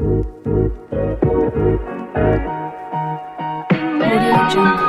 Audio Jungle. Audio Jungle.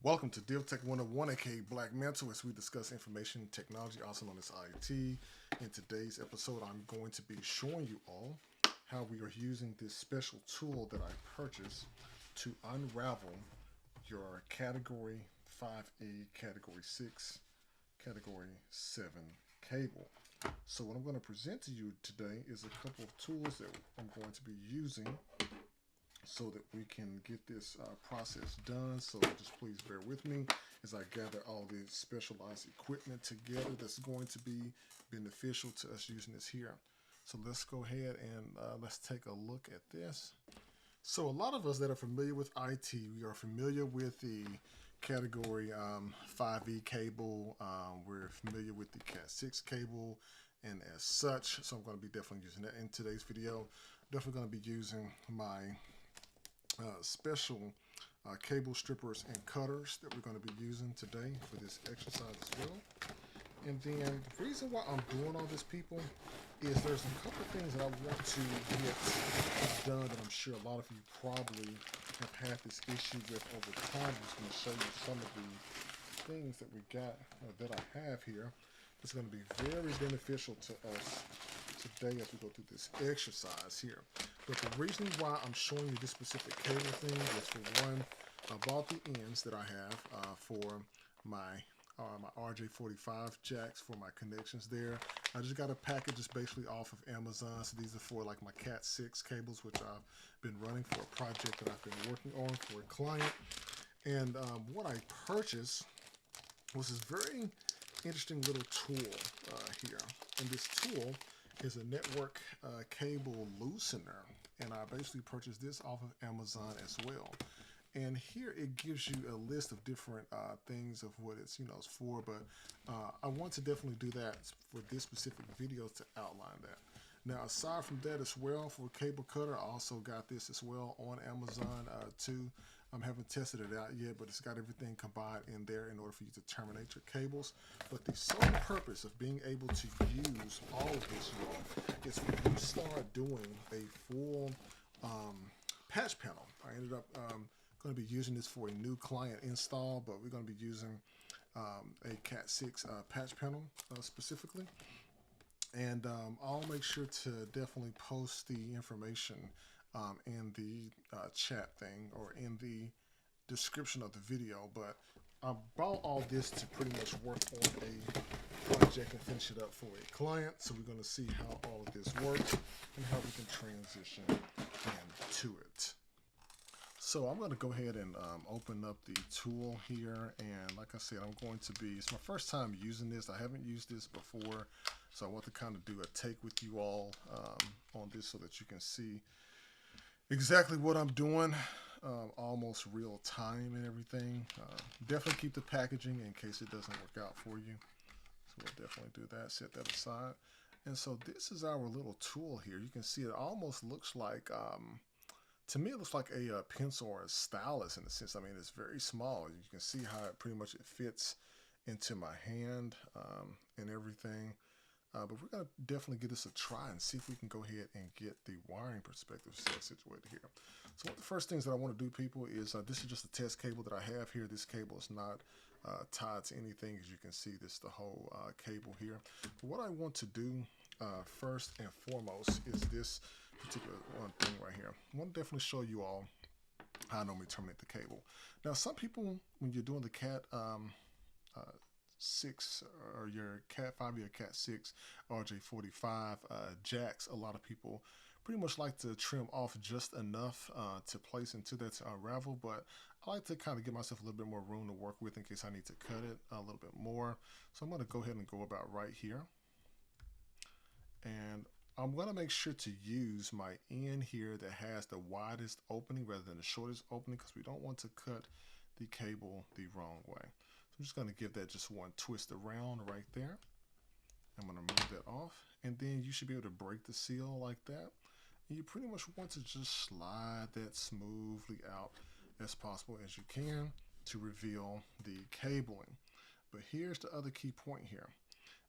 Welcome to Deal Tech 101, aka Black Mantle, as we discuss information technology, also known as IT. In today's episode, I'm going to be showing you all how we are using this special tool that I purchased to unravel your Category 5A, Category 6, Category 7 cable. So what I'm going to present to you today is a couple of tools that I'm going to be using so that we can get this process done. So just please bear with me as I gather all this specialized equipment together that's going to be beneficial to us using this here. So let's go ahead and let's take a look at this. So a lot of us that are familiar with IT, we are familiar with the Category 5E cable. We're familiar with the Cat 6 cable, and as such, so I'm going to be definitely using that in today's video. Definitely going to be using my special cable strippers and cutters that we're going to be using today for this exercise as well. And then the reason why I'm doing all this, people, is there's a couple of things that I want to get done that I'm sure a lot of you probably have had this issue with over time. I'm just going to show you some of the things that we got that I have here. It's going to be very beneficial to us today as we go through this exercise here. But the reason why I'm showing you this specific cable thing is, for one, I bought the ends that I have for my RJ45 jacks for my connections there. I just got a package just basically off of Amazon. So these are for like my Cat 6 cables, which I've been running for a project that I've been working on for a client. And what I purchased was this very interesting little tool here. And this tool is a network cable loosener, and I basically purchased this off of Amazon as well. And here it gives you a list of different things of what it's it's for, but I want to definitely do that for this specific video to outline that. Now, aside from that as well, for cable cutter, I also got this as well on Amazon too. I haven't tested it out yet, but it's got everything combined in there in order for you to terminate your cables. But the sole purpose of being able to use all of this, is when you start doing a full patch panel. I ended up going to be using this for a new client install, but we're going to be using a Cat 6 patch panel specifically. And I'll make sure to definitely post the information in the chat thing or in the description of the video. But I bought all this to pretty much work on a project and finish it up for a client. So we're going to see how all of this works and how we can transition into it. So I'm going to go ahead and open up the tool here, and like I said, it's my first time using this. I haven't used this before, so I want to kind of do a take with you all on this so that you can see exactly what I'm doing, almost real time and everything. Definitely keep the packaging in case it doesn't work out for you. So we'll definitely do that, set that aside. And so this is our little tool here. You can see it almost looks like to me, it looks like a pencil or a stylus in a sense. I mean, it's very small. You can see how it pretty much fits into my hand and everything. But we're going to definitely give this a try and see if we can go ahead and get the wiring perspective situated here. So one of the first things that I want to do, people, is this is just a test cable that I have here. This cable is not tied to anything. As you can see, this is the whole cable here. But what I want to do first and foremost is this particular one thing right here. I want to definitely show you all how I normally terminate the cable. Now, some people, when you're doing the Cat 6 or your Cat 5 or Cat 6 RJ45 jacks, a lot of people pretty much like to trim off just enough to place into that to unravel, but I like to kind of give myself a little bit more room to work with in case I need to cut it a little bit more. So I'm going to go ahead and go about right here, and I'm going to make sure to use my end here that has the widest opening rather than the shortest opening, because we don't want to cut the cable the wrong way. So I'm just going to give that just one twist around right there. I'm going to move that off, and then you should be able to break the seal like that. And you pretty much want to just slide that smoothly out as possible as you can to reveal the cabling. But here's the other key point here.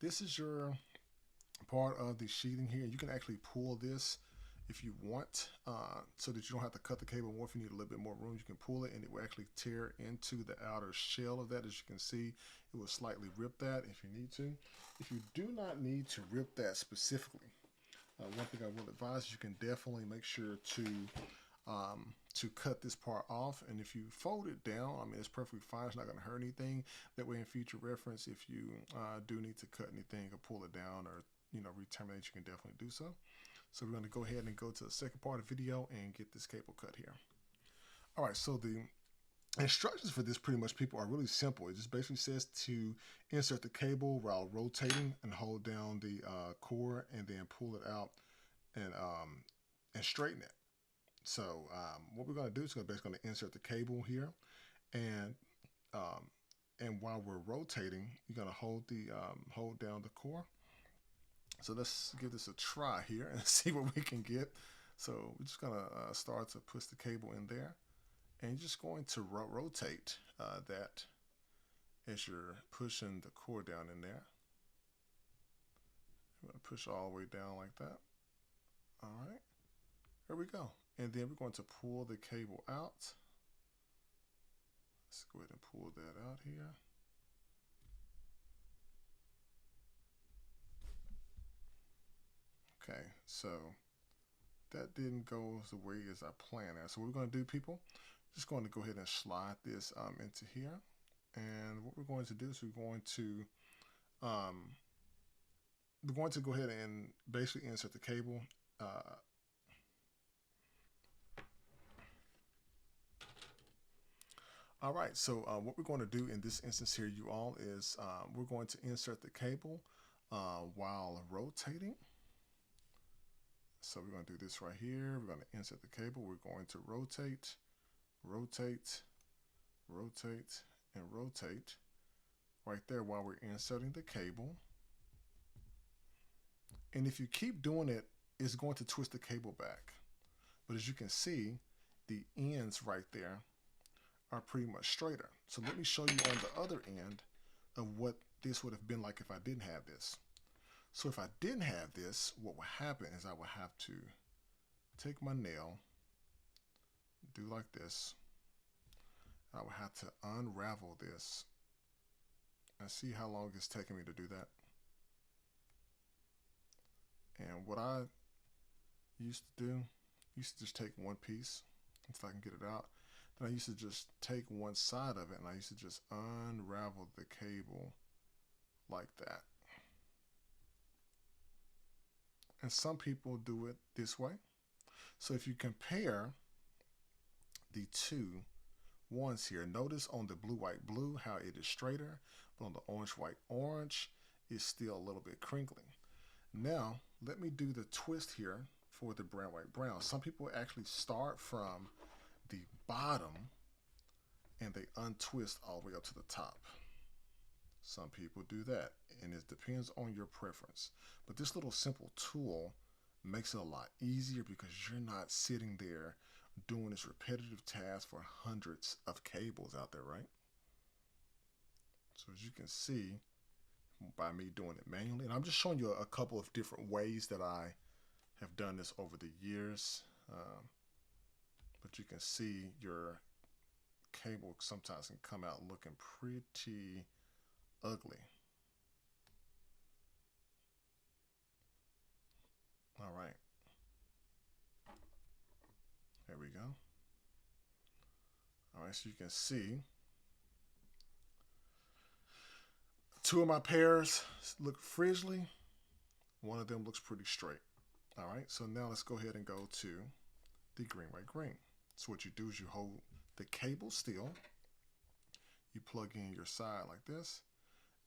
This is your part of the sheathing here. You can actually pull this if you want, so that you don't have to cut the cable more. If you need a little bit more room, you can pull it and it will actually tear into the outer shell of that. As you can see, it will slightly rip that if you need to. If you do not need to rip that specifically, one thing I will advise is you can definitely make sure to cut this part off. And if you fold it down, I mean, it's perfectly fine. It's not going to hurt anything. That way, in future reference, if you do need to cut anything or pull it down or re-terminate, you can definitely do so. So we're going to go ahead and go to the second part of the video and get this cable cut here. All right, so the instructions for this pretty much, people, are really simple. It just basically says to insert the cable while rotating and hold down the cord and then pull it out and straighten it. So what we're going to do is basically going to insert the cable here, and while we're rotating, you're going to hold down the core. So let's give this a try here and see what we can get. So we're just going to start to push the cable in there, and you're just going to rotate that as you're pushing the core down in there. We're going to push all the way down like that. All right, there we go. And then we're going to pull the cable out. Let's go ahead and pull that out here. Okay, so that didn't go the way as I planned. So what we're going to do, people, just going to go ahead and slide this into here. And what we're going to do is we're going to go ahead and basically insert the cable. All right, so what we're going to do in this instance here, you all, is we're going to insert the cable while rotating. So we're going to do this right here. We're going to insert the cable. We're going to rotate, rotate, rotate, and rotate right there while we're inserting the cable. And if you keep doing it, it's going to twist the cable back. But as you can see, the ends right there are pretty much straighter. So let me show you on the other end of what this would have been like if I didn't have this. So if I didn't have this, what would happen is I would have to take my nail, do like this. I would have to unravel this and see how long it's taking me to do that. And what I used to do, used to just take one piece until I can get it out. Then I used to just take one side of it and I used to just unravel the cable like that. And some people do it this way. So if you compare the two ones here, notice on the blue, white, blue, how it is straighter, but on the orange, white, orange, it's still a little bit crinkly. Now, let me do the twist here for the brown, white, brown. Some people actually start from the bottom and they untwist all the way up to the top. Some people do that, and it depends on your preference. But this little simple tool makes it a lot easier because you're not sitting there doing this repetitive task for hundreds of cables out there, right? So as you can see, by me doing it manually, and I'm just showing you a couple of different ways that I have done this over the years, but you can see your cable sometimes can come out looking pretty ugly. All right, there we go. All right, so you can see two of my pairs look frizzly. One of them looks pretty straight. All right, so now let's go ahead and go to the green, white, green. So what you do is you hold the cable still, you plug in your side like this,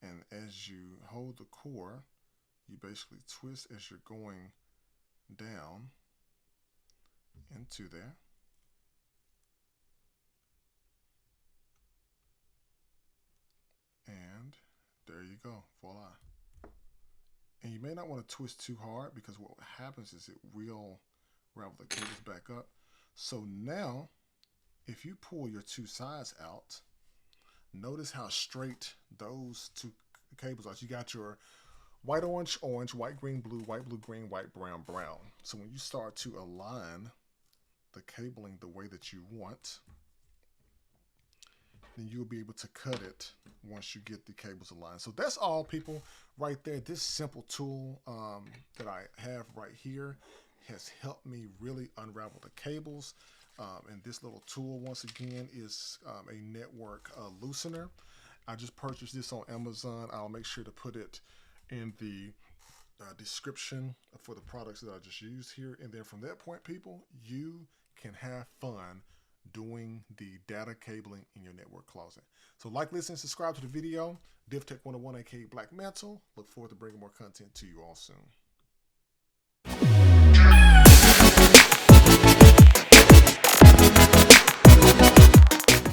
and as you hold the core, you basically twist as you're going down into there. And there you go, voila. And you may not want to twist too hard because what happens is it will ravel the cables back up. So now, if you pull your two sides out, notice how straight those two cables are. You got your white, orange, orange, white, green, blue, green, white, brown, brown. So when you start to align the cabling the way that you want, then you'll be able to cut it once you get the cables aligned. So that's all, people, right there. This simple tool that I have right here has helped me really unravel the cables. And this little tool, once again, is a network loosener. I just purchased this on Amazon. I'll make sure to put it in the description for the products that I just used here. And then from that point, people, you can have fun doing the data cabling in your network closet. So like, listen, subscribe to the video. DivTech 101, aka Black Mantle. Look forward to bringing more content to you all soon.